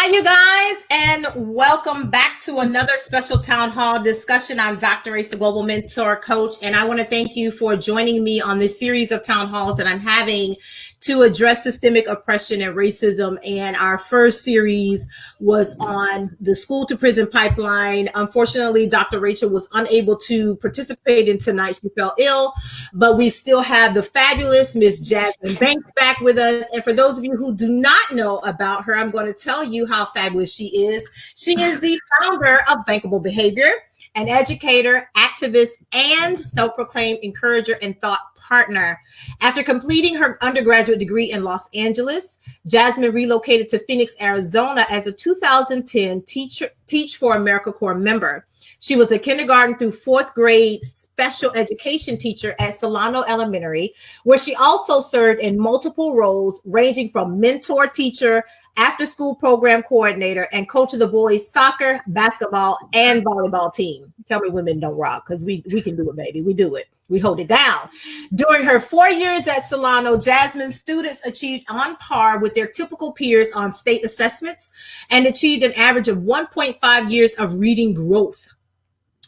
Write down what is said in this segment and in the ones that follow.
Hi, you guys, and welcome back to another special town hall discussion. I'm Dr. Ace, the Global Mentor Coach, and I want to thank you for joining me on this series of town halls that I'm having to address systemic oppression and racism. And our first series was on the school to prison pipeline. Unfortunately, Dr. Rachel was unable to participate in tonight. She fell ill, but we still have the fabulous Miss Jasmine Banks back with us. And for those of you who do not know about her, I'm going to tell you how fabulous she is. She is the founder of Bankable Behavior, an educator, activist, and self-proclaimed encourager and thought partner. After completing her undergraduate degree in Los Angeles, Jasmine relocated to Phoenix, Arizona as a 2010 Teach for America Corps member. She was a kindergarten through fourth grade special education teacher at Solano Elementary, where she also served in multiple roles ranging from mentor teacher, after school program coordinator, and coach of the boys soccer, basketball, and volleyball team. Tell me women don't rock, because we can do it, baby. We do it. We hold it down. During her 4 years at Solano, Jasmine's students achieved on par with their typical peers on state assessments and achieved an average of 1.5 years of reading growth.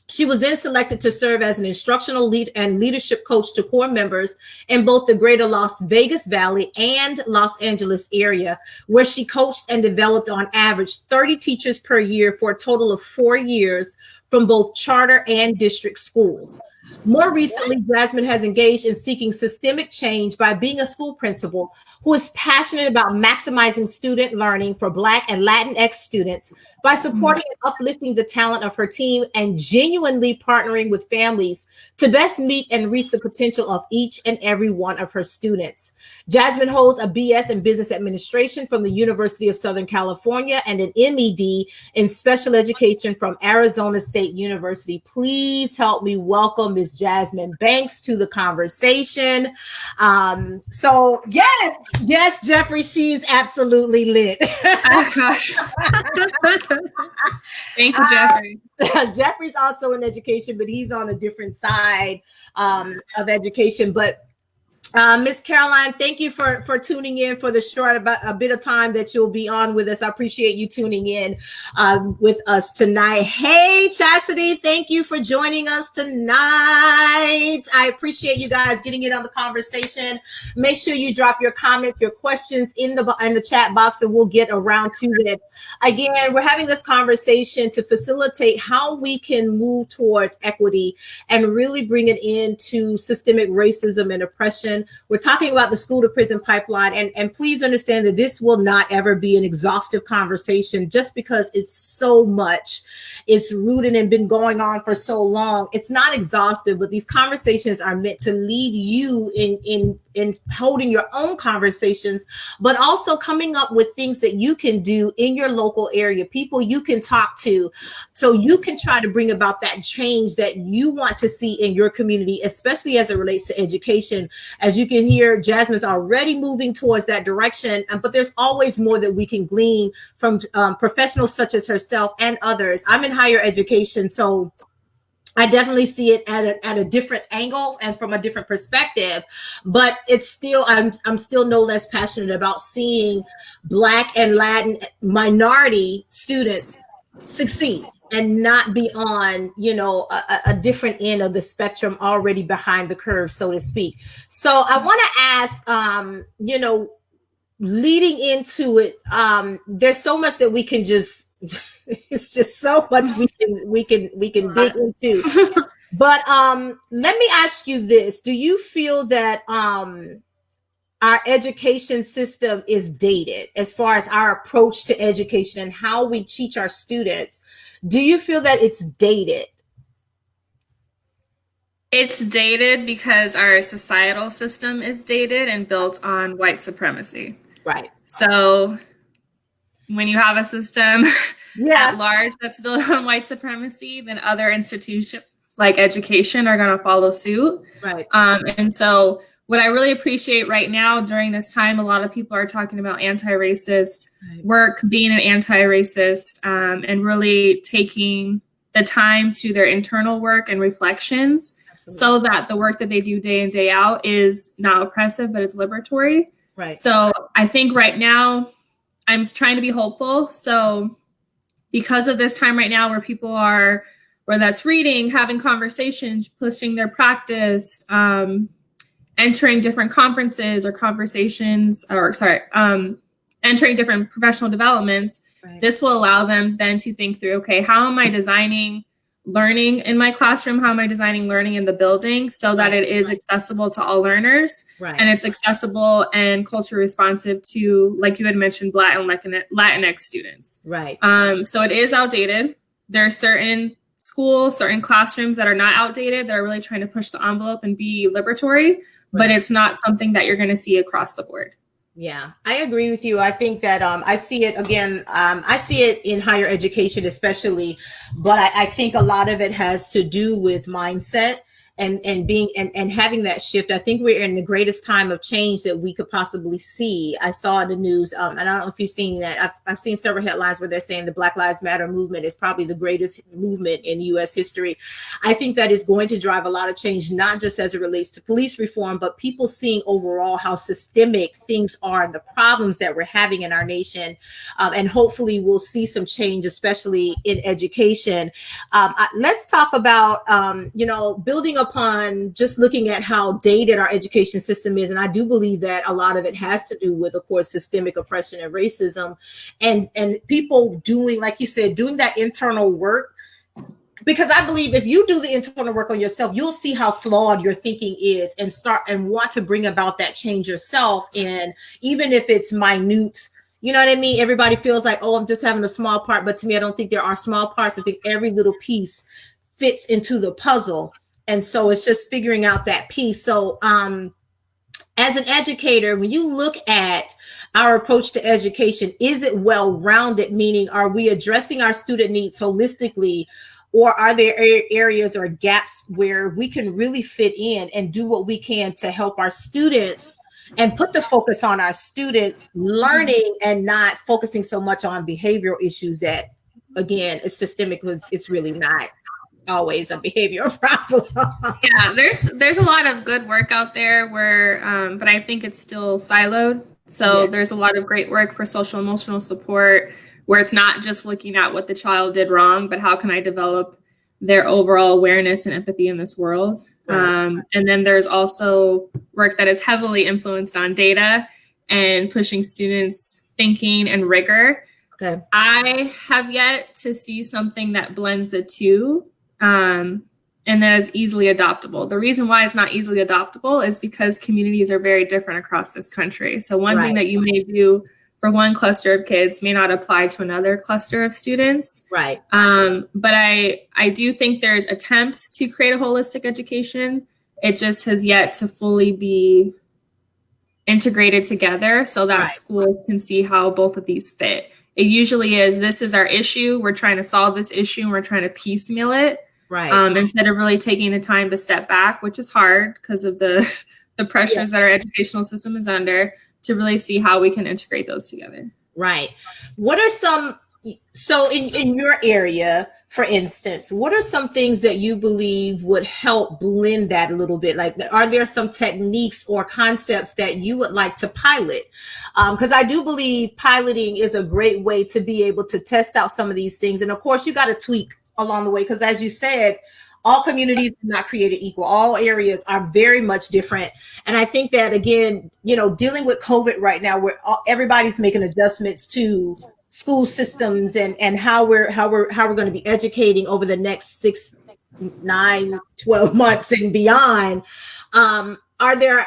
She was then selected to serve as an instructional lead and leadership coach to Corps members in both the greater Las Vegas Valley and Los Angeles area, where she coached and developed on average 30 teachers per year for a total of 4 years from both charter and district schools. More recently, Jasmine has engaged in seeking systemic change by being a school principal who is passionate about maximizing student learning for Black and Latinx students by supporting and uplifting the talent of her team and genuinely partnering with families to best meet and reach the potential of each and every one of her students. Jasmine holds a BS in Business Administration from the University of Southern California and an MED in Special Education from Arizona State University. Please help me welcome Ms. Jasmine Banks to the conversation. So yes, Jeffrey, she's absolutely lit. Oh, gosh. Thank you, Jeffrey. Jeffrey's also in education, but he's on a different side of education. But Miss Caroline, thank you for tuning in for the short about a bit of time that you'll be on with us. I appreciate you tuning in with us tonight. Hey, Chastity, thank you for joining us tonight. I appreciate you guys getting in on the conversation. Make sure you drop your comments, your questions in the chat box, and we'll get around to it. Again, we're having this conversation to facilitate how we can move towards equity and really bring it into systemic racism and oppression. We're talking about the school to prison pipeline, and please understand that this will not ever be an exhaustive conversation just because it's so much. It's rooted and been going on for so long. It's not exhaustive, but these conversations are meant to lead you in holding your own conversations, but also coming up with things that you can do in your local area, people you can talk to, so you can try to bring about that change that you want to see in your community, especially as it relates to education. As you can hear, Jasmine's already moving towards that direction, but there's always more that we can glean from professionals such as herself and others. I'm in higher education, so I definitely see it at a different angle and from a different perspective, but it's still, I'm still no less passionate about seeing Black and Latin minority students succeed and not be on, a different end of the spectrum, already behind the curve, so to speak. So I want to ask, leading into it, there's so much that we can just it's just so much we can dig into. But let me ask you this: do you feel that our education system is dated as far as our approach to education and how we teach our students? Do you feel that it's dated? It's dated because our societal system is dated and built on white supremacy. Right. So when you have a system at large that's built on white supremacy, then other institutions like education are going to follow suit. Right. And so what I really appreciate right now during this time, a lot of people are talking about anti-racist work, being an anti-racist, and really taking the time to their internal work and reflections. Absolutely. So that the work that they do day in, day out is not oppressive, but it's liberatory. Right. So I think right now, I'm trying to be hopeful. So because of this time right now where people are, where that's reading, having conversations, pushing their practice, entering different conferences or conversations, entering different professional developments, right. This will allow them then to think through, okay, how am I designing learning in my classroom? How am I designing learning in the building so that it is accessible to all learners, right. And it's accessible and culture responsive to, like you had mentioned, Black and Latinx students. Right. So it is outdated. There are certain schools, certain classrooms that are not outdated, that are really trying to push the envelope and be liberatory, right. But it's not something that you're going to see across the board. Yeah, I agree with you. I think that I see it again. I see it in higher education, especially, but I think a lot of it has to do with mindset and being and having that shift. I think we're in the greatest time of change that we could possibly see. I saw in the news, and I don't know if you've seen that. I've seen several headlines where they're saying the Black Lives Matter movement is probably the greatest movement in U.S. history. I think that is going to drive a lot of change, not just as it relates to police reform, but people seeing overall how systemic things are, the problems that we're having in our nation, and hopefully we'll see some change, especially in education. Let's talk about building upon just looking at how dated our education system is. And I do believe that a lot of it has to do with, of course, systemic oppression and racism and people doing, like you said, doing that internal work. Because I believe if you do the internal work on yourself, you'll see how flawed your thinking is and start and want to bring about that change yourself. And even if it's minute, you know what I mean? Everybody feels like, oh, I'm just having a small part. But to me, I don't think there are small parts. I think every little piece fits into the puzzle. And so it's just figuring out that piece. So as an educator, when you look at our approach to education, is it well-rounded? Meaning, are we addressing our student needs holistically? Or are there areas or gaps where we can really fit in and do what we can to help our students and put the focus on our students learning and not focusing so much on behavioral issues that, again, is systemic because it's really not always a behavioral problem. Yeah, there's a lot of good work out there where, but I think it's still siloed. So there's a lot of great work for social emotional support where it's not just looking at what the child did wrong, but how can I develop their overall awareness and empathy in this world. Right. And then there's also work that is heavily influenced on data and pushing students' thinking and rigor. Okay. I have yet to see something that blends the two. And that is easily adoptable. The reason why it's not easily adoptable is because communities are very different across this country. So one thing that you may do for one cluster of kids may not apply to another cluster of students. Right. But I do think there's attempts to create a holistic education. It just has yet to fully be integrated together so that schools can see how both of these fit. It usually is, this is our issue. We're trying to solve this issue and we're trying to piecemeal it. Right. Instead of really taking the time to step back, which is hard because of the pressures that our educational system is under, to really see how we can integrate those together. Right. What are some, so in your area, for instance, what are some things that you believe would help blend that a little bit? Like, are there some techniques or concepts that you would like to pilot? Because I do believe piloting is a great way to be able to test out some of these things. And of course, you got to tweak along the way, because as you said, all communities are not created equal. All areas are very much different. And I think that, again, dealing with COVID right now, where everybody's making adjustments to school systems and how we're going to be educating over the next 6, 9, 12 months and beyond. Are there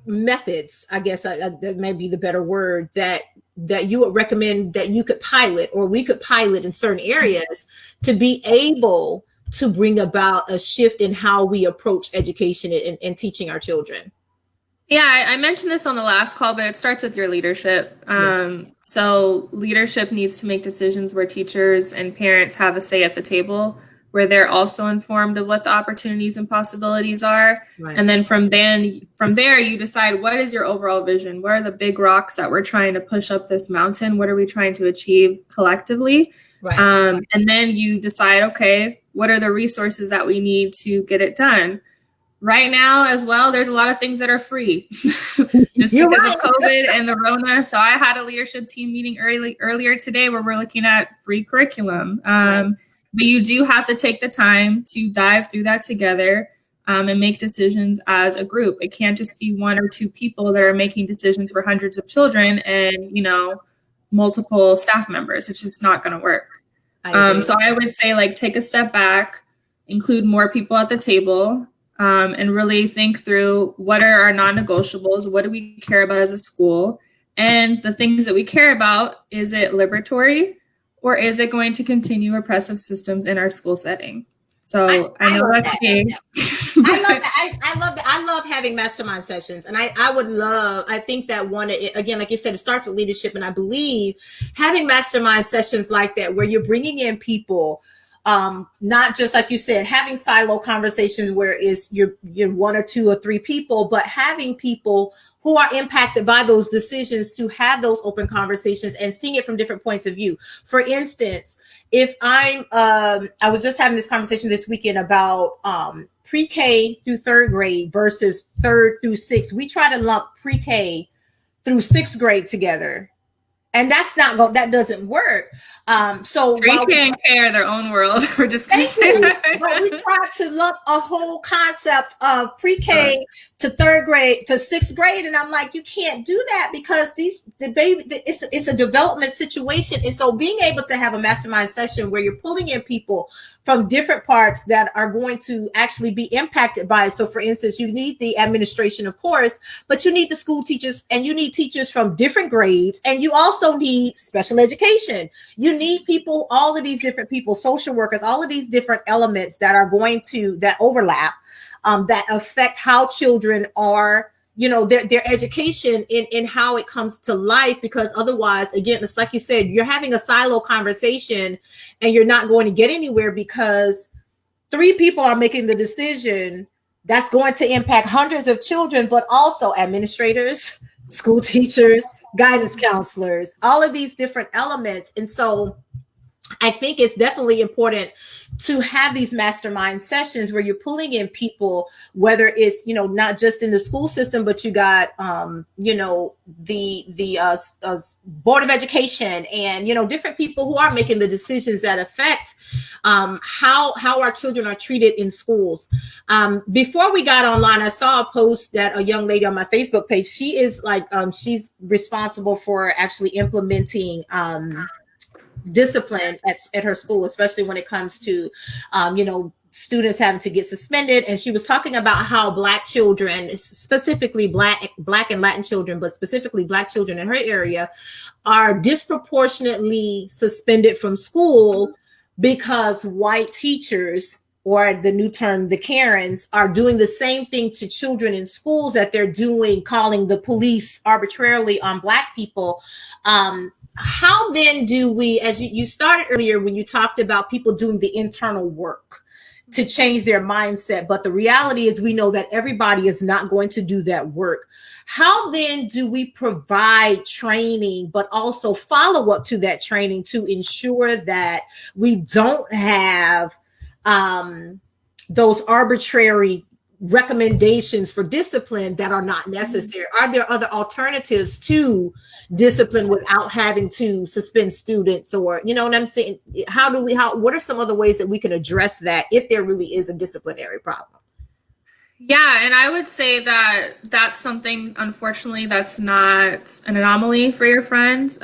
methods, I guess that may be the better word, that you would recommend that you could pilot or we could pilot in certain areas to be able to bring about a shift in how we approach education and teaching our children? Yeah, I mentioned this on the last call, but it starts with your leadership. So leadership needs to make decisions where teachers and parents have a say at the table, where they're also informed of what the opportunities and possibilities are. Right. And then from there, you decide, what is your overall vision? What are the big rocks that we're trying to push up this mountain? What are we trying to achieve collectively? Right. And then you decide, okay, what are the resources that we need to get it done? right now as well, there's a lot of things that are free just because of COVID and the Rona. So I had a leadership team meeting earlier today where we're looking at free curriculum. But you do have to take the time to dive through that together and make decisions as a group. It can't just be one or two people that are making decisions for hundreds of children and, multiple staff members. It's just not going to work. So I would say, like, take a step back, include more people at the table, and really think through what are our non-negotiables, what do we care about as a school, and the things that we care about, is it liberatory or is it going to continue oppressive systems in our school setting? So I know that's big. I love that. I love having mastermind sessions. And I think that one, again, like you said, it starts with leadership. And I believe having mastermind sessions like that, where you're bringing in people, not just, like you said, having silo conversations where you're one or two or three people, but having people who are impacted by those decisions to have those open conversations and seeing it from different points of view. For instance, if I was just having this conversation this weekend about pre-K through third grade versus third through sixth. We try to lump pre-K through sixth grade together. And that doesn't work. So pre-K and K are their own world. We're just going to say that. But we try to lump a whole concept of pre-K to third grade to sixth grade, and I'm like, you can't do that because it's a development situation. And so, being able to have a mastermind session where you're pulling in people from different parts that are going to actually be impacted by it. So, for instance, you need the administration, of course, but you need the school teachers, and you need teachers from different grades, and you also need special education. You need people, all of these different people, social workers, all of these different elements that are going to, that overlap, that affect how children are, their education in how it comes to life. Because otherwise, again, it's like you said, you're having a silo conversation and you're not going to get anywhere because three people are making the decision that's going to impact hundreds of children, but also administrators, school teachers, guidance counselors, all of these different elements. And so I think it's definitely important to have these mastermind sessions where you're pulling in people, whether it's, not just in the school system, but you got, the Board of Education and, different people who are making the decisions that affect how our children are treated in schools. Before we got online, I saw a post that a young lady on my Facebook page, she is like, she's responsible for actually implementing discipline at her school, especially when it comes to, students having to get suspended. And she was talking about how Black children, specifically Black and Latin children, but specifically Black children in her area, are disproportionately suspended from school because white teachers, or the new term, the Karens, are doing the same thing to children in schools that they're doing, calling the police arbitrarily on Black people. How then do we, as you started earlier when you talked about people doing the internal work to change their mindset, but the reality is we know that everybody is not going to do that work. How then do we provide training, but also follow up to that training to ensure that we don't have those arbitrary recommendations for discipline that are not necessary? Are there other alternatives to discipline without having to suspend students, or what I'm saying? What are some other ways that we can address that if there really is a disciplinary problem? Yeah, and I would say that that's something, unfortunately, that's not an anomaly for your friends.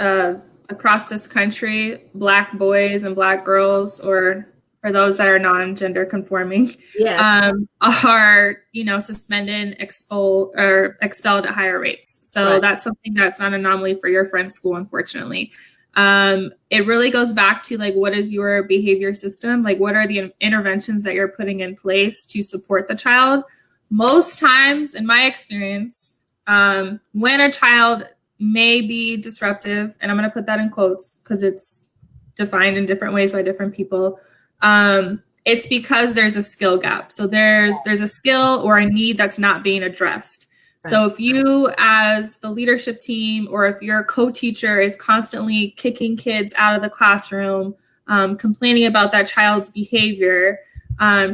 Across this country, Black boys and Black girls, or for those that are non-gender conforming, yes, are, suspended, expelled at higher rates. So right. That's something that's not an anomaly for your friend's school, unfortunately. It really goes back to, like, what is your behavior system? Like, what are the interventions that you're putting in place to support the child? Most times, in my experience, when a child may be disruptive, and I'm going to put that in quotes because it's defined in different ways by different people, it's because there's a skill gap. So there's a skill or a need that's not being addressed. Right. So if you, as the leadership team, or if your co-teacher is constantly kicking kids out of the classroom, complaining about that child's behavior,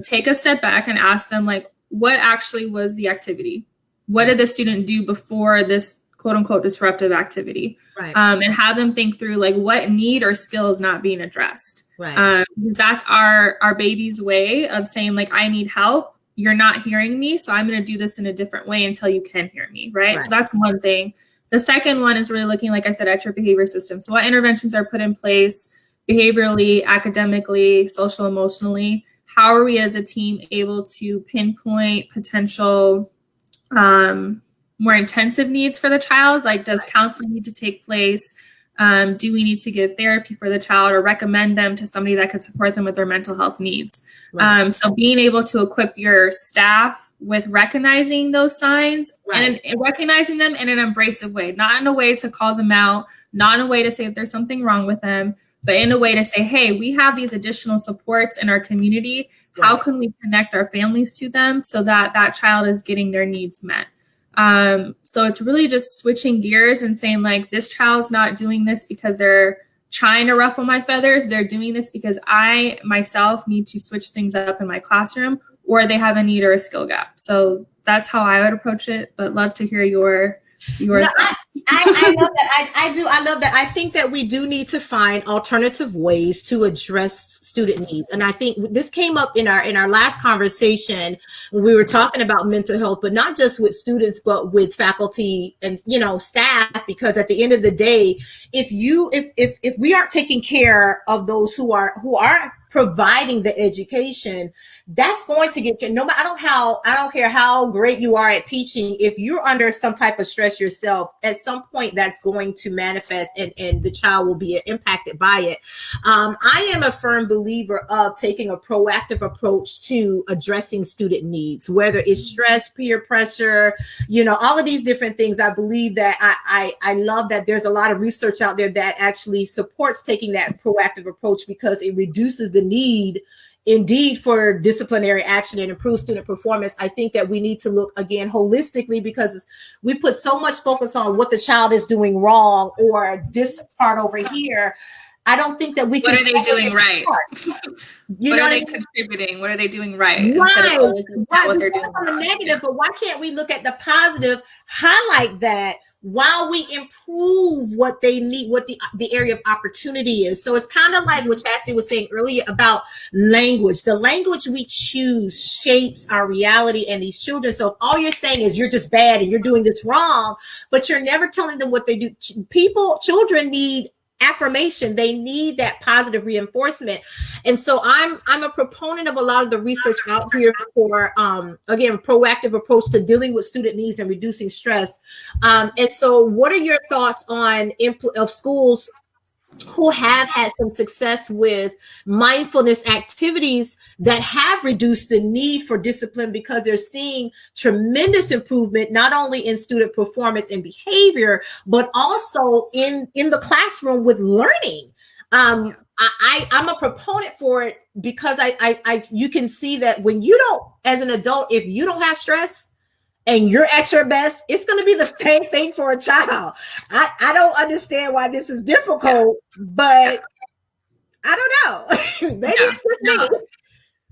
take a step back and ask them, like, what actually was the activity? What did the student do before this quote unquote disruptive activity? Right. And have them think through like what need or skill is not being addressed. Right. Because that's our baby's way of saying like, I need help. You're not hearing me. So I'm going to do this in a different way until you can hear me. Right. So that's one thing. The second one is really looking, like I said, at your behavior system. So what interventions are put in place behaviorally, academically, social, emotionally? How are we as a team able to pinpoint potential more intensive needs for the child? Like, does counseling need to take place? Do we need to give therapy for the child or recommend them to somebody that could support them with their mental health needs? Right. So being able to equip your staff with recognizing those signs and recognizing them in an embracive way, not in a way to call them out, not in a way to say that there's something wrong with them, but in a way to say, hey, we have these additional supports in our community. How can we connect our families to them so that that child is getting their needs met? So it's really just switching gears and saying like, this child's not doing this because they're trying to ruffle my feathers. They're doing this because I myself need to switch things up in my classroom, or they have a need or a skill gap. So that's how I would approach it, but love to hear your I love that. I love that. I think that we do need to find alternative ways to address student needs. And I think this came up in our last conversation when we were talking about mental health, but not just with students, but with faculty and, staff, because at the end of the day, if we aren't taking care of those who are providing the education, that's going to get you. I don't care how great you are at teaching. If you're under some type of stress yourself, at some point that's going to manifest, and the child will be impacted by it. I am a firm believer of taking a proactive approach to addressing student needs, whether it's stress, peer pressure, all of these different things. I believe that I love that there's a lot of research out there that actually supports taking that proactive approach, because it reduces the need indeed for disciplinary action and improve student performance. I think that we need to look again holistically, because we put so much focus on what the child is doing wrong or this part over here. I don't think that we can. What are they doing right? What are they contributing? What are they doing right? Instead of always looking at what they're doing on the negative, but why can't we look at the positive, highlight that, while we improve what they need, what the area of opportunity is. So it's kind of like what Jasmine was saying earlier about language. The language we choose shapes our reality and these children. So if all you're saying is you're just bad and you're doing this wrong, but you're never telling them what they do. Children need affirmation. They need that positive reinforcement. And so I'm a proponent of a lot of the research out here for, again, proactive approach to dealing with student needs and reducing stress. And so what are your thoughts on of schools who have had some success with mindfulness activities that have reduced the need for discipline, because they're seeing tremendous improvement, not only in student performance and behavior, but also in the classroom with learning. I'm a proponent for it, because you can see that when you don't, as an adult, if you don't have stress and you're at your best, it's going to be the same thing for a child. I don't understand why this is difficult, but I don't know. Maybe it's just me.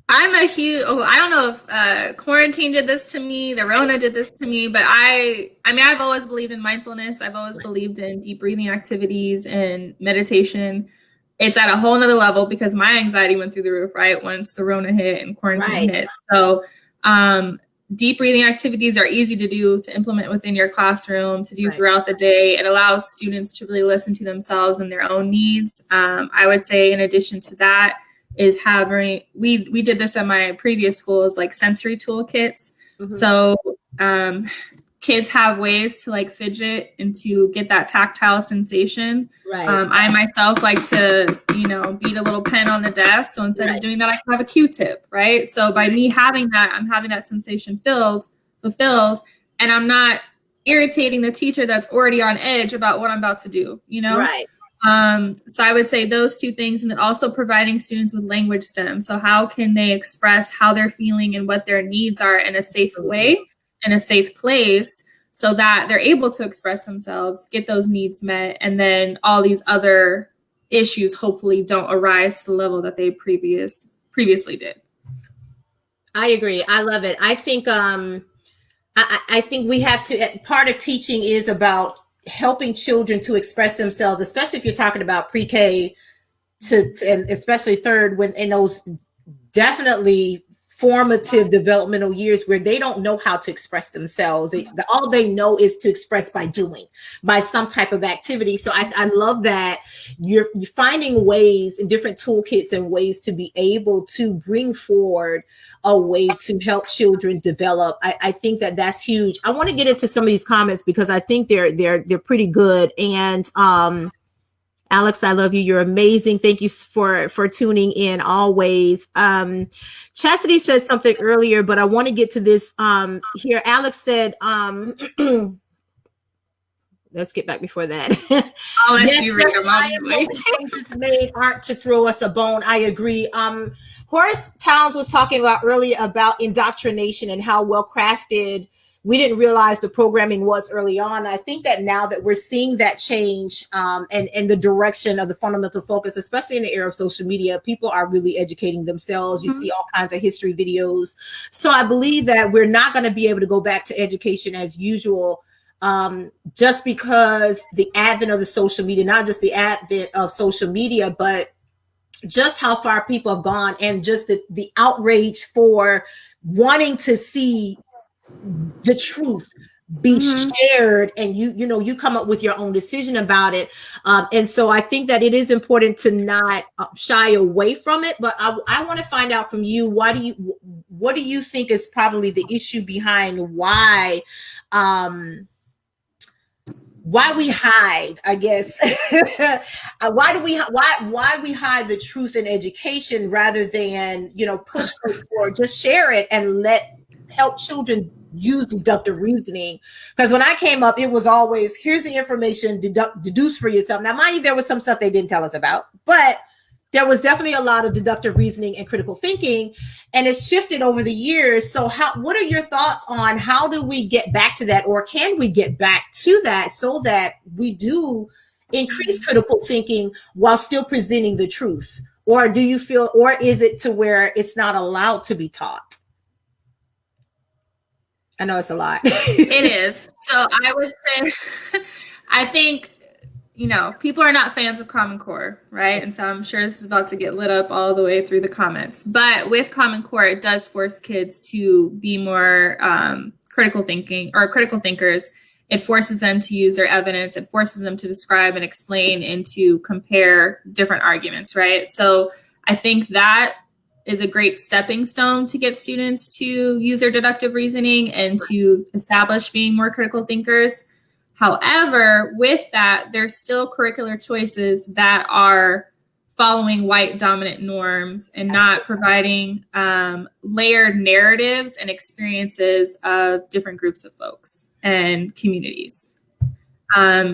I'm a huge, I don't know if quarantine did this to me, the Rona did this to me, but I mean, I've always believed in mindfulness. I've always believed in deep breathing activities and meditation. It's at a whole nother level because my anxiety went through the roof, right? Once the Rona hit and quarantine hit. So, deep breathing activities are easy to do, to implement within your classroom, to do throughout the day. It allows students to really listen to themselves and their own needs. I would say in addition to that is having, we did this at my previous schools, like sensory toolkits. Mm-hmm. So kids have ways to like fidget and to get that tactile sensation. Right. I myself like to, beat a little pen on the desk. So instead of doing that, I can have a Q-tip, right? So by me having that, I'm having that sensation fulfilled, and I'm not irritating the teacher that's already on edge about what I'm about to do, Right. So I would say those two things, and then also providing students with language STEM. So how can they express how they're feeling and what their needs are in a safe way, in a safe place, so that they're able to express themselves, get those needs met, and then all these other issues hopefully don't arise to the level that they previously did. I agree. I love it. I think I think we have to, part of teaching is about helping children to express themselves, especially if you're talking about pre-K to and especially third, when in those definitely formative developmental years where they don't know how to express themselves. All they know is to express by doing, by some type of activity. So I love that you're finding ways and different toolkits and ways to be able to bring forward a way to help children develop. I think that that's huge. I want to get into some of these comments because I think they're pretty good. And Alex, I love you. You're amazing. Thank you for tuning in always. Chastity said something earlier, but I want to get to this here. Alex said, let's get back before that. I'll let you read them out. Things made art to throw us a bone. I agree. Horace Towns was talking about earlier about indoctrination and how well crafted we didn't realize the programming was early on. I think that now that we're seeing that change and the direction of the fundamental focus, especially in the era of social media, people are really educating themselves. You see all kinds of history videos. So I believe that we're not going to be able to go back to education as usual just because the advent of the social media, not just the advent of social media, but just how far people have gone and just the outrage for wanting to see the truth be shared, and you come up with your own decision about it. And so I think that it is important to not shy away from it. But I want to find out from you, what do you think is probably the issue behind why we hide, I guess. Why we hide the truth in education rather than, push for just share it and help children use deductive reasoning? Because when I came up, it was always, here's the information, deduce for yourself. Now, mind you, there was some stuff they didn't tell us about, but there was definitely a lot of deductive reasoning and critical thinking, and it's shifted over the years. So what are your thoughts on how do we get back to that, or can we get back to that so that we do increase critical thinking while still presenting the truth? Or do you feel, or is it to where it's not allowed to be taught? I know it's a lot. It is. So I would say, I think, people are not fans of Common Core, right? And so I'm sure this is about to get lit up all the way through the comments. But with Common Core, it does force kids to be more critical thinkers. It forces them to use their evidence. It forces them to describe and explain and to compare different arguments, right? So I think that is a great stepping stone to get students to use their deductive reasoning and to establish being more critical thinkers. However, with that, there's still curricular choices that are following white dominant norms and not providing layered narratives and experiences of different groups of folks and communities.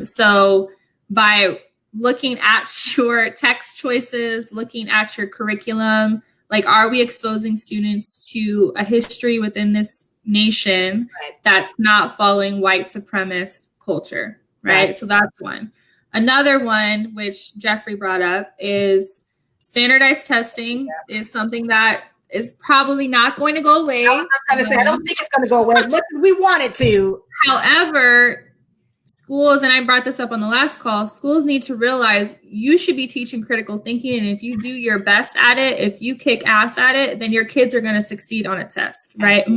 So by looking at your text choices, looking at your curriculum, like, are we exposing students to a history within this nation that's not following white supremacist culture, right? So that's one. Another one, which Jeffrey brought up, is standardized testing is something that is probably not going to go away. I was just going to say, I don't think it's going to go away as much as we want it to. However, schools, and I brought this up on the last call, schools need to realize you should be teaching critical thinking. And if you do your best at it, if you kick ass at it, then your kids are going to succeed on a test, right?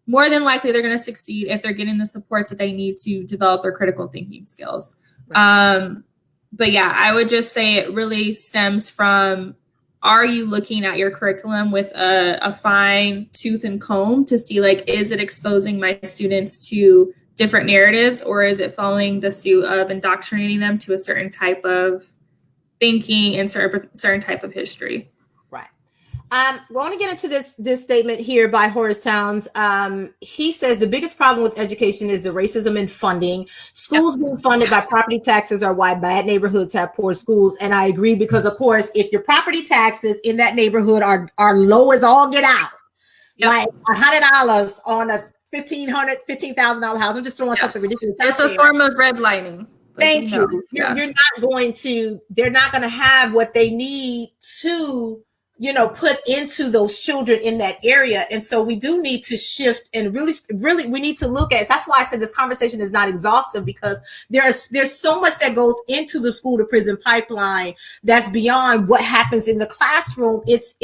More than likely, they're going to succeed if they're getting the supports that they need to develop their critical thinking skills. But yeah, I would just say it really stems from, are you looking at your curriculum with a fine tooth and comb to see, like, is it exposing my students to different narratives, or is it following the suit of indoctrinating them to a certain type of thinking and certain type of history? Right. I want to get into this statement here by Horace Towns. He says the biggest problem with education is the racism in funding. Schools being funded by property taxes are why bad neighborhoods have poor schools. And I agree, because of course, if your property taxes in that neighborhood are low as all get out, like $100 on a $15,000 house. I'm just throwing something ridiculous. It's a form of redlining. Thank you. You're not going to, they're not going to have what they need to put into those children in that area. And so we do need to shift and really we need to look at, that's why I said this conversation is not exhaustive, because there's so much that goes into the school to prison pipeline that's beyond what happens in the classroom. It's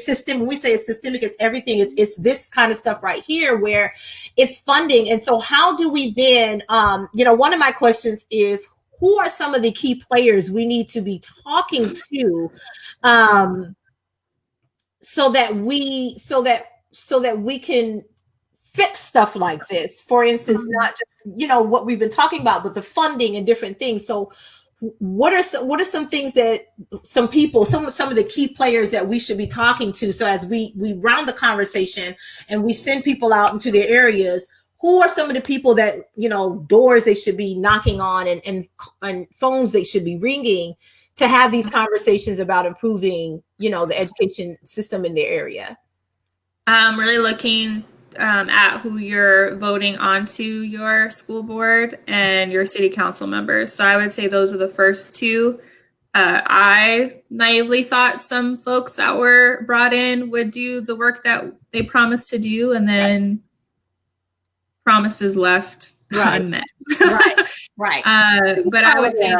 system. When we say it's systemic, it's everything. It's this kind of stuff right here where it's funding. And so how do we then, one of my questions is, who are some of the key players we need to be talking to, so that we can fix stuff like this? For instance, not just what we've been talking about, but the funding and different things. So what are some things that some of the key players that we should be talking to, so as we round the conversation and we send people out into their areas, who are some of the people that doors they should be knocking on and phones they should be ringing to have these conversations about improving, the education system in their area? Really looking at who you're voting onto your school board and your city council members. So I would say those are the first two. I naively thought some folks that were brought in would do the work that they promised to do, and then promises left unmet. Right. But I would say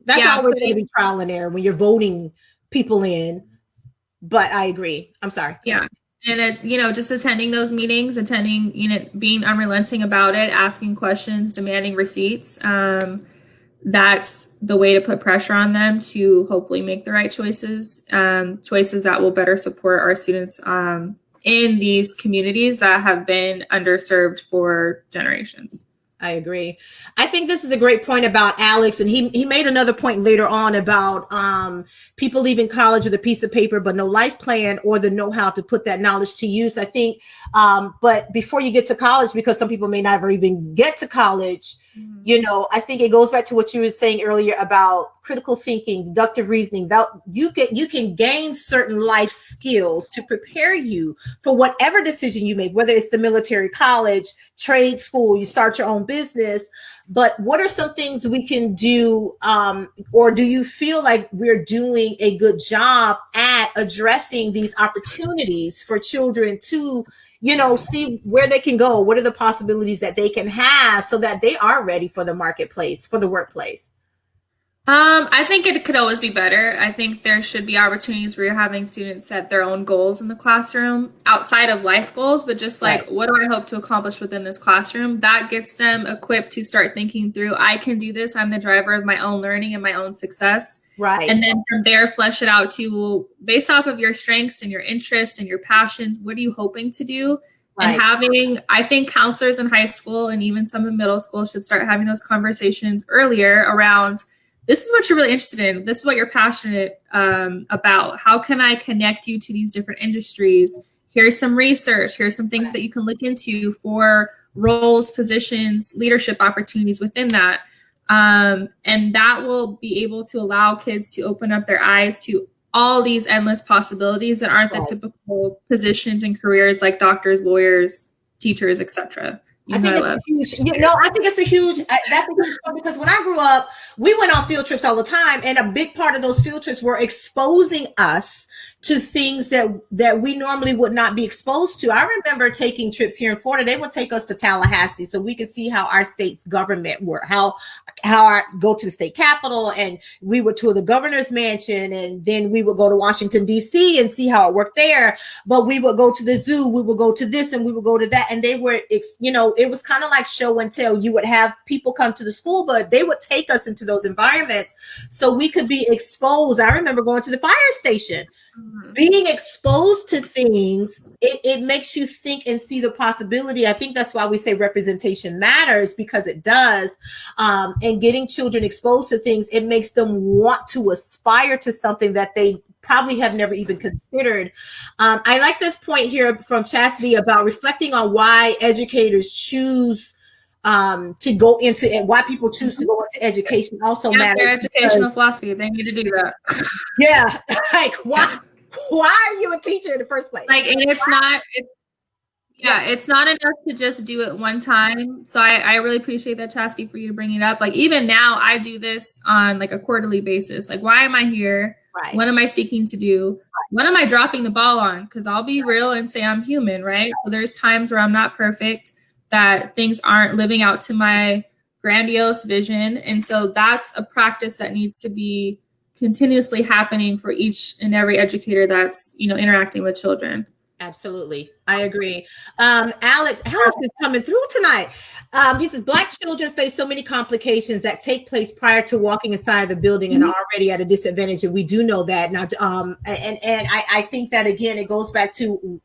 that's always going to be trial and error when you're voting people in. But I agree. I'm sorry. Yeah. And just attending those meetings, being unrelenting about it, asking questions, demanding receipts. That's the way to put pressure on them to hopefully make the right choices that will better support our students in these communities that have been underserved for generations. I agree. I think this is a great point about Alex, and he made another point later on about people leaving college with a piece of paper but no life plan or the know-how to put that knowledge to use. I think, but before you get to college, because some people may never even get to college, I think it goes back to what you were saying earlier about critical thinking, deductive reasoning. That you can gain certain life skills to prepare you for whatever decision you make, whether it's the military, college, trade school, you start your own business. But what are some things we can do, or do you feel like we're doing a good job at addressing these opportunities for children to see where they can go? What are the possibilities that they can have so that they are ready for the marketplace, for the workplace? I think it could always be better. I think there should be opportunities where you're having students set their own goals in the classroom outside of life goals, but just like, what do I hope to accomplish within this classroom? That gets them equipped to start thinking through, I can do this. I'm the driver of my own learning and my own success. Right. And then from there, flesh it out to, well, based off of your strengths and your interests and your passions, what are you hoping to do? Right. And I think counselors in high school and even some in middle school should start having those conversations earlier around, this is what you're really interested in. This is what you're passionate about. How can I connect you to these different industries? Here's some research. Here's some things that you can look into for roles, positions, leadership opportunities within that. And that will be able to allow kids to open up their eyes to all these endless possibilities that aren't the typical positions and careers like doctors, lawyers, teachers, etc. I think it's a huge that's a huge point, because when I grew up, we went on field trips all the time, and a big part of those field trips were exposing us to things that we normally would not be exposed to. I remember taking trips here in Florida. They would take us to Tallahassee so we could see how our state's government worked, how I go to the state capitol, and we would tour the governor's mansion, and then we would go to Washington, D.C. and see how it worked there. But we would go to the zoo, we would go to this, and we would go to that. And they were, it was kind of like show and tell. You would have people come to the school, but they would take us into those environments so we could be exposed. I remember going to the fire station. Being exposed to things, it makes you think and see the possibility. I think that's why we say representation matters, because it does. And getting children exposed to things, it makes them want to aspire to something that they probably have never even considered. I like this point here from Chastity about reflecting on why educators choose to go into it, why people choose to go into education also matters. Their educational philosophy, they need to do that. Yeah, like why are you a teacher in the first place? Like, and it's not enough to just do it one time. So I really appreciate that, Chastity, for you to bring it up. Like, even now I do this on like a quarterly basis. Like, why am I here? Right. What am I seeking to do? what am I dropping the ball on? Because I'll be real and say I'm human, right? So there's times where I'm not perfect, that things aren't living out to my grandiose vision. And so that's a practice that needs to be continuously happening for each and every educator that's, interacting with children. Absolutely. I agree. Alex is coming through tonight. He says, Black children face so many complications that take place prior to walking inside the building and are already at a disadvantage. And we do know that now. And I think that, again, it goes back to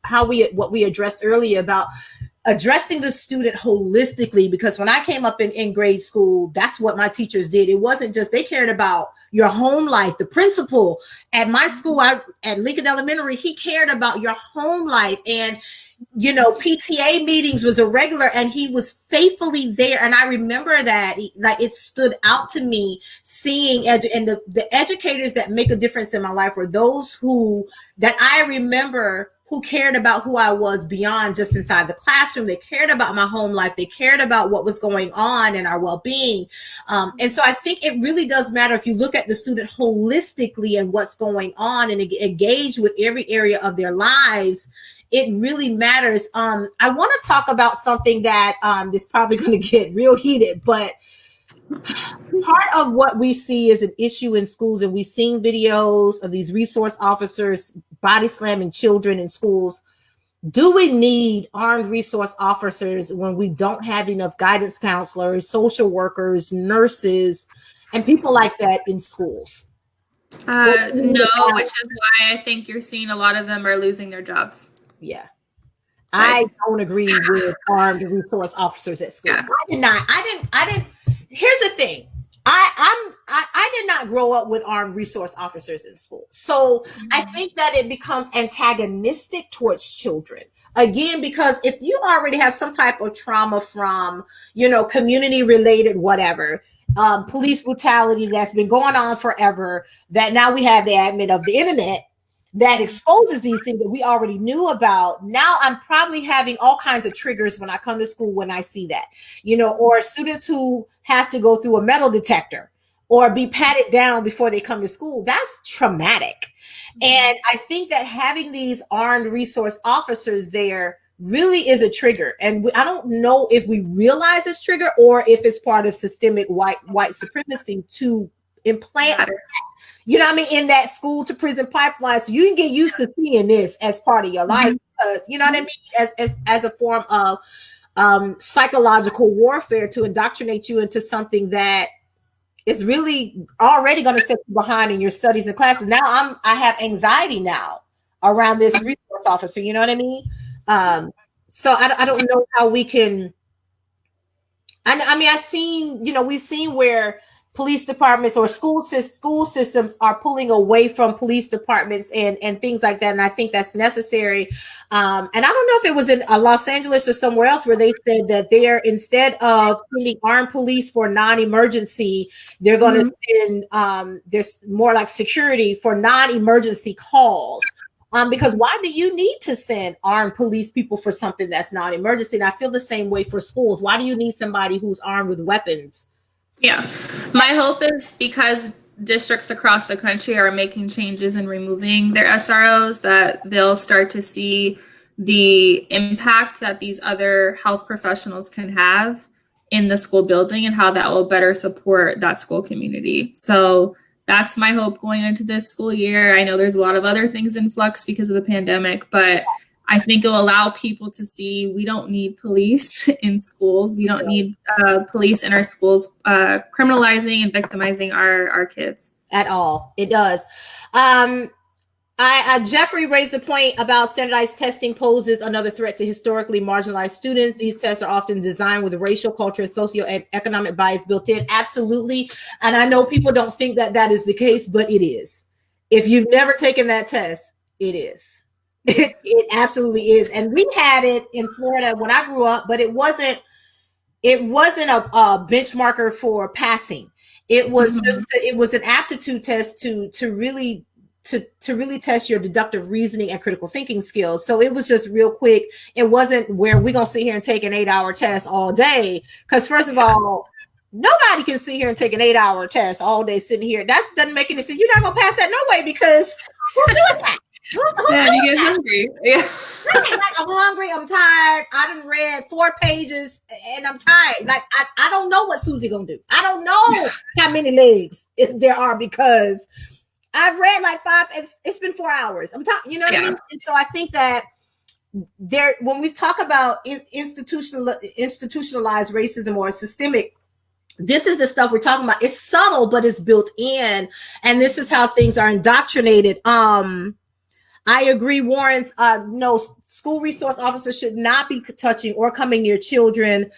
what we addressed earlier about addressing the student holistically, because when I came up in grade school, that's what my teachers did. It wasn't just, they cared about your home life. The principal at my school, at Lincoln Elementary, he cared about your home life. And, PTA meetings was a regular, and he was faithfully there. And I remember that, like, it stood out to me seeing and the educators that make a difference in my life were those that I remember who cared about who I was beyond just inside the classroom. They cared about my home life. They cared about what was going on and our well-being. And so I think it really does matter if you look at the student holistically and what's going on and engage with every area of their lives. It really matters. I want to talk about something that is probably going to get real heated, but part of what we see is an issue in schools, and we've seen videos of these resource officers body slamming children in schools. Do we need armed resource officers when we don't have enough guidance counselors, social workers, nurses, and people like that in schools? No, which is why I think you're seeing a lot of them are losing their jobs. Yeah. I don't agree with armed resource officers at school. Yeah. I didn't. Here's the thing. I did not grow up with armed resource officers in school. So I think that it becomes antagonistic towards children. Again, because if you already have some type of trauma from, community related, whatever, police brutality that's been going on forever, that now we have the advent of the internet that exposes these things that we already knew about. Now I'm probably having all kinds of triggers when I come to school when I see that, or students who have to go through a metal detector or be patted down before they come to school. That's traumatic. And I think that having these armed resource officers there really is a trigger. And I don't know if we realize this trigger or if it's part of systemic white supremacy to implant in that school to prison pipeline. So you can get used to seeing this as part of your life, because, as a form of psychological warfare to indoctrinate you into something that is really already going to set you behind in your studies and classes. Now I have anxiety now around this resource officer. You know what I mean? So I don't know how we can. We've seen where police departments or school systems are pulling away from police departments and things like that. And I think that's necessary. And I don't know if it was in Los Angeles or somewhere else where they said that instead of sending armed police for non-emergency, they're going to send, there's more like security for non-emergency calls. Because why do you need to send armed police people for something that's non-emergency? And I feel the same way for schools. Why do you need somebody who's armed with weapons? Yeah, my hope is because districts across the country are making changes and removing their SROs, that they'll start to see the impact that these other health professionals can have in the school building and how that will better support that school community. So that's my hope going into this school year. I know there's a lot of other things in flux because of the pandemic, but I think it will allow people to see we don't need police in schools. We don't need police in our schools criminalizing and victimizing our kids. At all. It does. Jeffrey raised a point about standardized testing poses another threat to historically marginalized students. These tests are often designed with racial, cultural, and socioeconomic bias built in. Absolutely. And I know people don't think that is the case, but it is. If you've never taken that test, it is. It absolutely is. And we had it in Florida when I grew up, but it wasn't a benchmarker for passing. It was it was an aptitude test to really test your deductive reasoning and critical thinking skills. So it was just real quick. It wasn't where we're going to sit here and take an 8-hour test all day. Because first of all, nobody can sit here and take an 8-hour test all day sitting here. That doesn't make any sense. You're not going to pass that no way, because who's doing that? Yeah, you get hungry. Yeah. Like, I'm hungry, I'm tired, I done read 4 pages and I'm tired. Like I don't know what Susie gonna do. I don't know how many legs there are because I've read like 5. It's been 4 hours. I'm talking, you know what I mean? And so I think that there, when we talk about institutionalized racism or systemic, this is the stuff we're talking about. It's subtle, but it's built in, and this is how things are indoctrinated. I agree, Warren's no, school resource officers should not be touching or coming near children.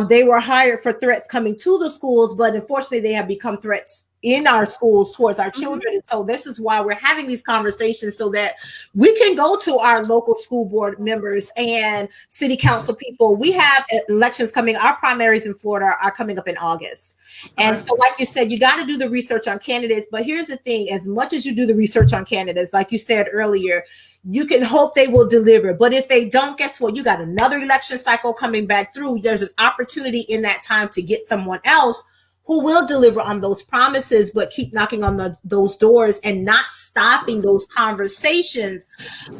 They were hired for threats coming to the schools, but unfortunately they have become threats in our schools towards our children. And so this is why we're having these conversations, so that we can go to our local school board members and city council people. We have elections coming. Our primaries in Florida are coming up in August. And so, like you said, you got to do the research on candidates. But here's the thing, as much as you do the research on candidates, like you said earlier, you can hope they will deliver. But if they don't, guess what? You got another election cycle coming back through. There's an opportunity in that time to get someone else who will deliver on those promises, but keep knocking on those doors and not stopping those conversations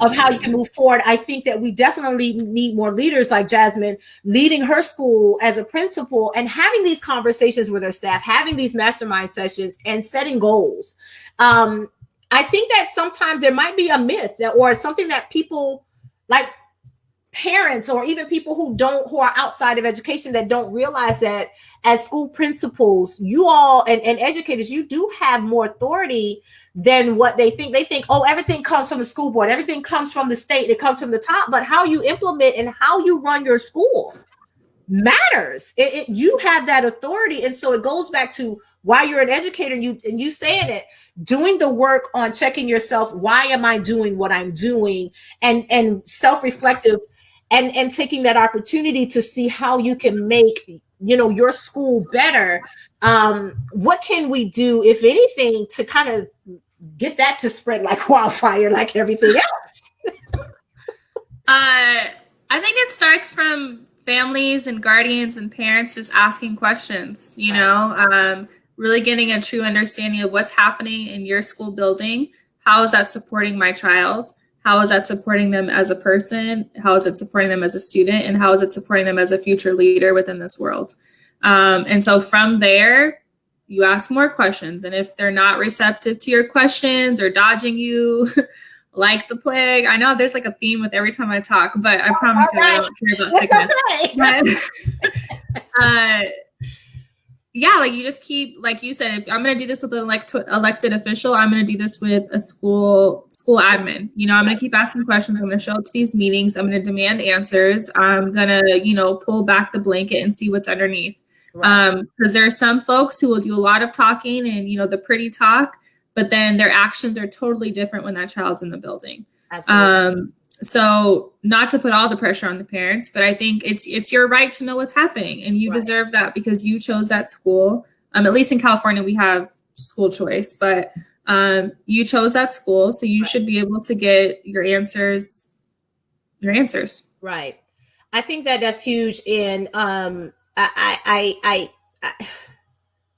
of how you can move forward. I think that we definitely need more leaders like Jasmine leading her school as a principal and having these conversations with her staff, having these mastermind sessions and setting goals. I think that sometimes there might be a myth or something that people like parents or even people who are outside of education that don't realize that as school principals, you all and educators, you do have more authority than what they think. They think, oh, everything comes from the school board, everything comes from the state, it comes from the top. But how you implement and how you run your school matters. You have that authority. And so it goes back to why you're an educator, and you saying it, doing the work on checking yourself. Why am I doing what I'm doing? And self-reflective and taking that opportunity to see how you can make, your school better. What can we do, if anything, to kind of get that to spread like wildfire, like everything else? I think it starts from families and guardians and parents just asking questions, really getting a true understanding of what's happening in your school building. How is that supporting my child? How is that supporting them as a person? How is it supporting them as a student? And how is it supporting them as a future leader within this world? And so from there, you ask more questions. And if they're not receptive to your questions or dodging you like the plague, I know there's like a theme with every time I talk, but I promise you I don't care about sickness. But, yeah, like you just keep, like you said, if I'm going to do this with an elected official, I'm going to do this with a school admin. I'm going to keep asking questions. I'm going to show up to these meetings. I'm going to demand answers. I'm going to, pull back the blanket and see what's underneath. Right. Because there are some folks who will do a lot of talking and, the pretty talk, but then their actions are totally different when that child's in the building. Absolutely. So not to put all the pressure on the parents, but I think it's your right to know what's happening, and you deserve that because you chose that school. At least in California, we have school choice, but you chose that school, so you should be able to get your answers. Right. I think that that's huge. And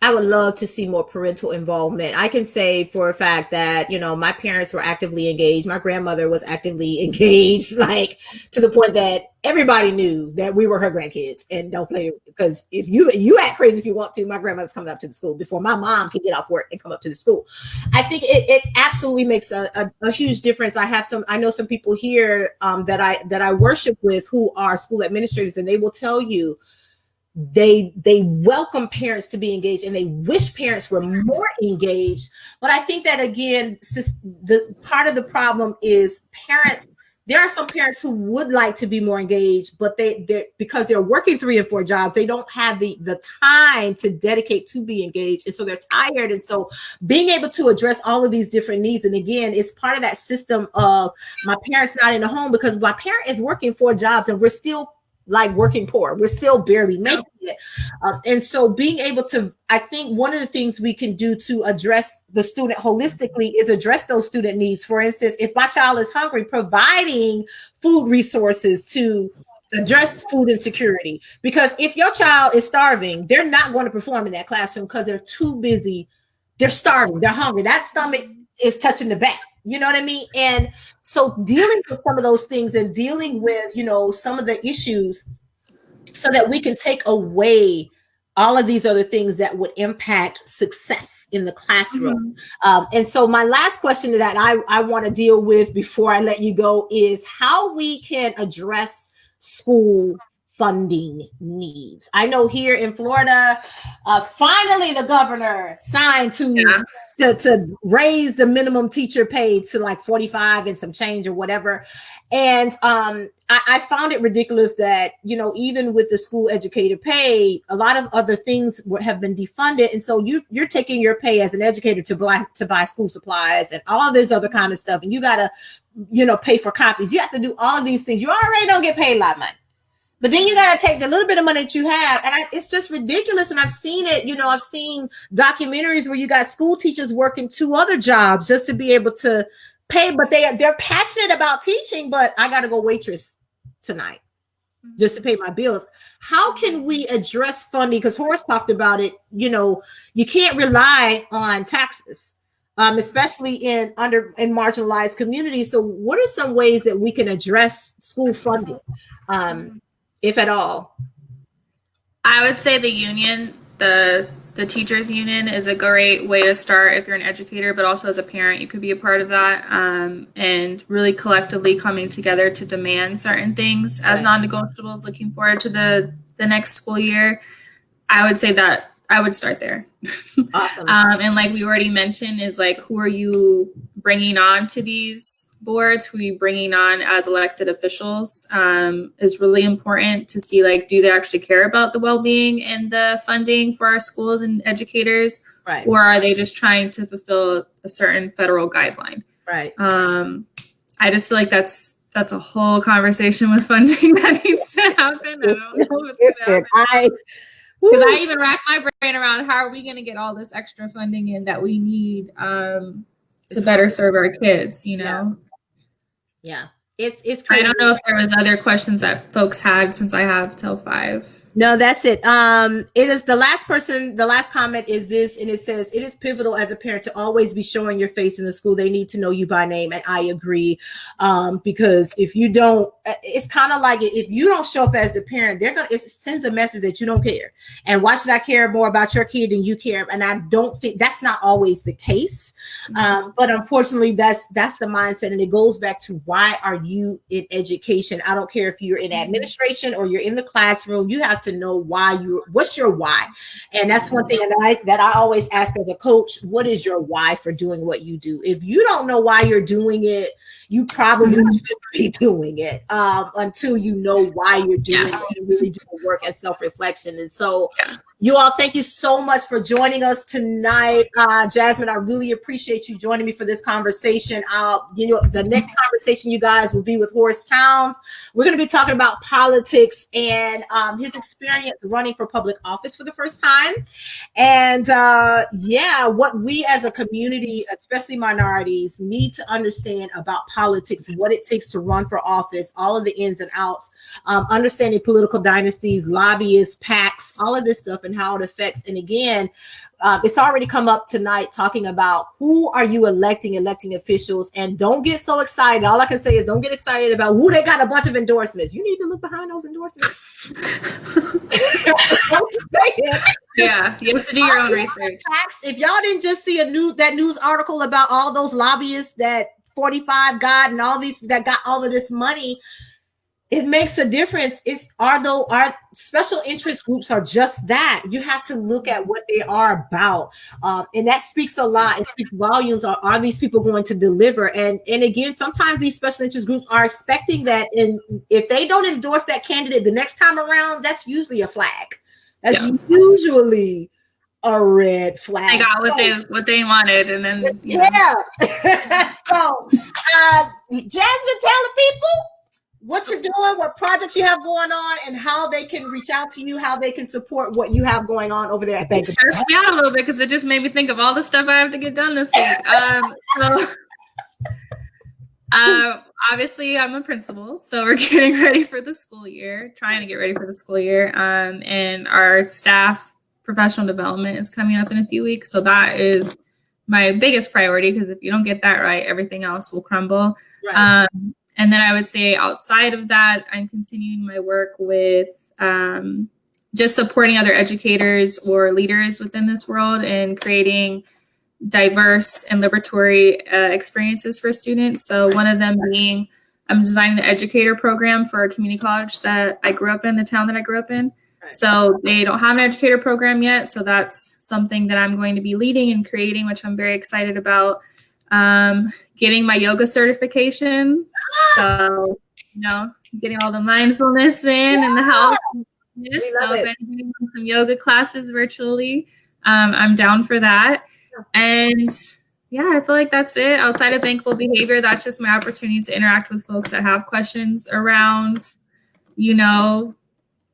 I would love to see more parental involvement. I can say for a fact that, my parents were actively engaged. My grandmother was actively engaged, like to the point that everybody knew that we were her grandkids. And don't play, because if you act crazy if you want to, my grandmother's coming up to the school before my mom can get off work and come up to the school. I think it absolutely makes a huge difference. I know some people here that I worship with who are school administrators, and they will tell you, they welcome parents to be engaged, and they wish parents were more engaged. But I think that, again, the part of the problem is parents. There are some parents who would like to be more engaged, but they because they're working 3 and 4 jobs, they don't have the time to dedicate to be engaged, and so they're tired. And so being able to address all of these different needs, and again, it's part of that system of my parents not in the home because my parent is working 4 jobs and we're still like working poor. We're still barely making it. And so being able to, I think one of the things we can do to address the student holistically is address those student needs. For instance, if my child is hungry, providing food resources to address food insecurity. Because if your child is starving, they're not going to perform in that classroom because they're too busy. They're starving. They're hungry. That stomach is touching the back. You know what I mean? And so dealing with some of those things and dealing with, some of the issues so that we can take away all of these other things that would impact success in the classroom. And so my last question that I want to deal with before I let you go is how we can address school funding needs. I know here in Florida, finally the governor signed to raise the minimum teacher pay to like 45 and some change or whatever. And I found it ridiculous that, even with the school educator pay, a lot of other things have been defunded. And so you're taking your pay as an educator to buy school supplies and all this other kind of stuff. And you got to, pay for copies. You have to do all of these things. You already don't get paid a lot of money. But then you got to take the little bit of money that you have. And it's just ridiculous. And I've seen it, I've seen documentaries where you got school teachers working 2 other jobs just to be able to pay. But they're passionate about teaching, but I got to go waitress tonight just to pay my bills. How can we address funding? Because Horace talked about it. You can't rely on taxes, especially in marginalized communities. So what are some ways that we can address school funding? If at all? I would say the union, the teachers union is a great way to start if you're an educator, but also as a parent, you could be a part of that, and really collectively coming together to demand certain things as non-negotiables looking forward to the next school year. I would say that I would start there. Awesome. And like we already mentioned is like, who are you bringing on to these boards? Who are you bringing on as elected officials is really important to see, like, do they actually care about the well-being and the funding for our schools and educators? Right. Or are they just trying to fulfill a certain federal guideline? Right. I just feel like that's a whole conversation with funding that needs to happen. I don't know what's going to happen. Because I even rack my brain around how are we going to get all this extra funding in that we need to better serve our kids, Yeah. It's crazy. I don't know if there was other questions that folks had since I have till 5. No, that's it. It is the last comment is this, and it says, it is pivotal as a parent to always be showing your face in the school. They need to know you by name. And I agree. Because if you don't, it's kind of like if you don't show up as the parent, it sends a message that you don't care. And why should I care more about your kid than you care? And I don't think that's not always the case. But unfortunately, that's the mindset. And it goes back to, why are you in education? I don't care if you're in administration or you're in the classroom, you have to know what's your why. And that's one thing that I always ask as a coach, what is your why for doing what you do? If you don't know why you're doing it, you probably shouldn't be doing it until you know why you're doing it and really do the work and self-reflection. And so you all, thank you so much for joining us tonight. Jasmine, I really appreciate you joining me for this conversation. The next conversation, you guys, will be with Horace Towns. We're going to be talking about politics and his experience running for public office for the first time. And what we as a community, especially minorities, need to understand about politics, what it takes to run for office, all of the ins and outs, understanding political dynasties, lobbyists, PACs, all of this stuff, and how it affects. And again, it's already come up tonight talking about who are you electing officials, and don't get so excited. All I can say is don't get excited about who they got a bunch of endorsements. You need to look behind those endorsements. Yeah, you have to do your own research. If y'all didn't just see that news article about all those lobbyists that 45 got and all these that got all of this money, it makes a difference. Our special interest groups are just that. You have to look at what they are about. And that speaks a lot. It speaks volumes. Are these people going to deliver? And again, sometimes these special interest groups are expecting that. And if they don't endorse that candidate the next time around, that's usually a flag. That's usually a red flag. They got what they wanted, and then So, Jasmine, tell the people what you're doing, what projects you have going on, and how they can reach out to you, how they can support what you have going on over there at Bankable. It stressed me out a little bit because it just made me think of all the stuff I have to get done this week. Obviously, I'm a principal, so we're getting ready for the school year, trying to get ready for the school year, and our staff professional development is coming up in a few weeks, so that is my biggest priority, because if you don't get that right, everything else will crumble. Right. And then I would say outside of that, I'm continuing my work with just supporting other educators or leaders within this world and creating diverse and liberatory experiences for students. So one of them being, I'm designing the educator program for a community college that I grew up in, the town that I grew up in. So they don't have an educator program yet. So that's something that I'm going to be leading and creating, which I'm very excited about. Getting my yoga certification. So, getting all the mindfulness in and the health. So if anybody wants some yoga classes virtually, I'm down for that. And yeah, I feel like that's it. Outside of Bankable Behavior, that's just my opportunity to interact with folks that have questions around,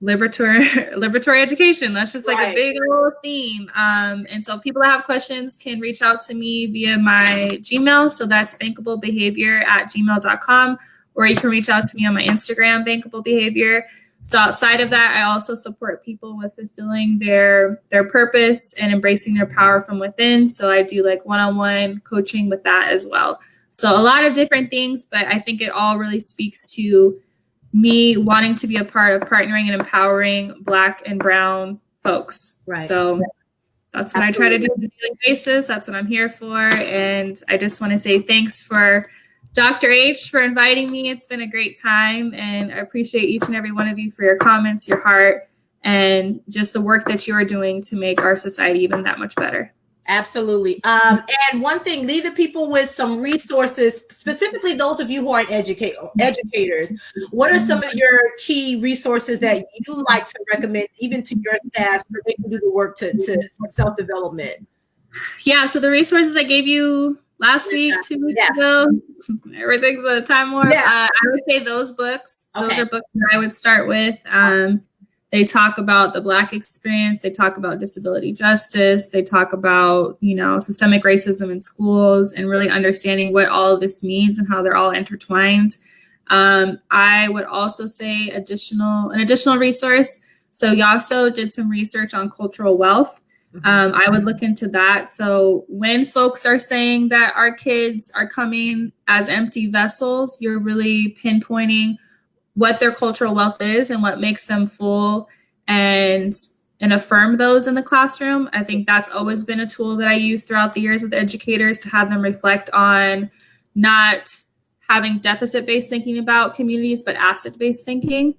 liberatory education. That's just like a big old theme. And so people that have questions can reach out to me via my Gmail. So that's bankablebehavior@gmail.com, or you can reach out to me on my Instagram, Bankable Behavior. So outside of that, I also support people with fulfilling their purpose and embracing their power from within. So I do like one-on-one coaching with that as well. So a lot of different things, but I think it all really speaks to me wanting to be a part of partnering and empowering Black and Brown folks. Right. So that's what I try to do on a daily basis. That's what I'm here for. And I just want to say thanks for Dr. H for inviting me. It's been a great time, and I appreciate each and every one of you for your comments, your heart, and just the work that you are doing to make our society even that much better. Absolutely. And one thing, leave the people with some resources, specifically those of you who are educators. What are some of your key resources that you like to recommend, even to your staff, so they can do the work for self-development? Yeah, so the resources I gave you last week, 2 weeks ago, everything's a time warp. I would say those books. Those are books that I would start with. They talk about the Black experience. They talk about disability justice. They talk about, systemic racism in schools and really understanding what all of this means and how they're all intertwined. I would also say an additional resource. So Yasso did some research on cultural wealth. I would look into that. So when folks are saying that our kids are coming as empty vessels, you're really pinpointing what their cultural wealth is and what makes them full, and affirm those in the classroom. I think that's always been a tool that I use throughout the years with educators to have them reflect on not having deficit-based thinking about communities, but asset-based thinking.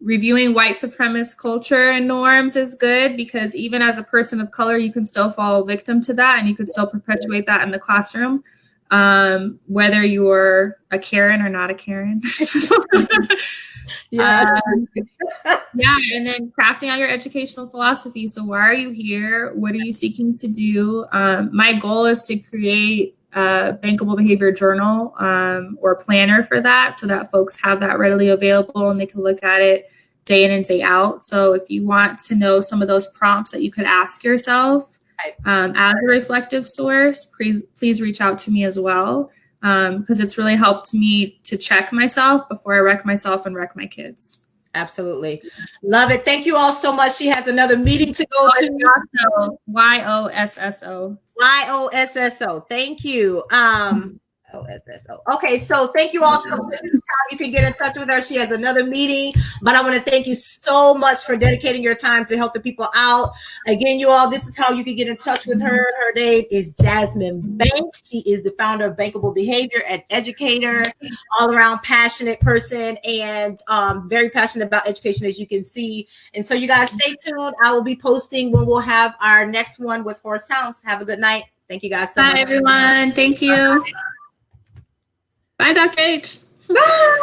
Reviewing white supremacist culture and norms is good, because even as a person of color, you can still fall victim to that, and you could still perpetuate that in the classroom, whether you're a Karen or not a Karen. And then crafting out your educational philosophy. So why are you here? What are you seeking to do? My goal is to create a Bankable Behavior journal or planner for that, so that folks have that readily available and they can look at it day in and day out. So if you want to know some of those prompts that you could ask yourself as a reflective source, please reach out to me as well, because it's really helped me to check myself before I wreck myself and wreck my kids. Absolutely. Love it. Thank you all so much. She has another meeting to go to. YOSSO. YOSSO. Thank you. OSSO. Okay, so thank you all so much. This is how you can get in touch with her. She has another meeting, but I want to thank you so much for dedicating your time to help the people out. Again, you all, this is how you can get in touch with her. Her name is Jasmine Banks. She is the founder of Bankable Behavior, an educator, all around passionate person, and very passionate about education, as you can see. And so you guys stay tuned. I will be posting when we'll have our next one with Horace Towns. Have a good night. Thank you guys so much. Bye, everyone. Thank you. Bye, Dr. H. Bye.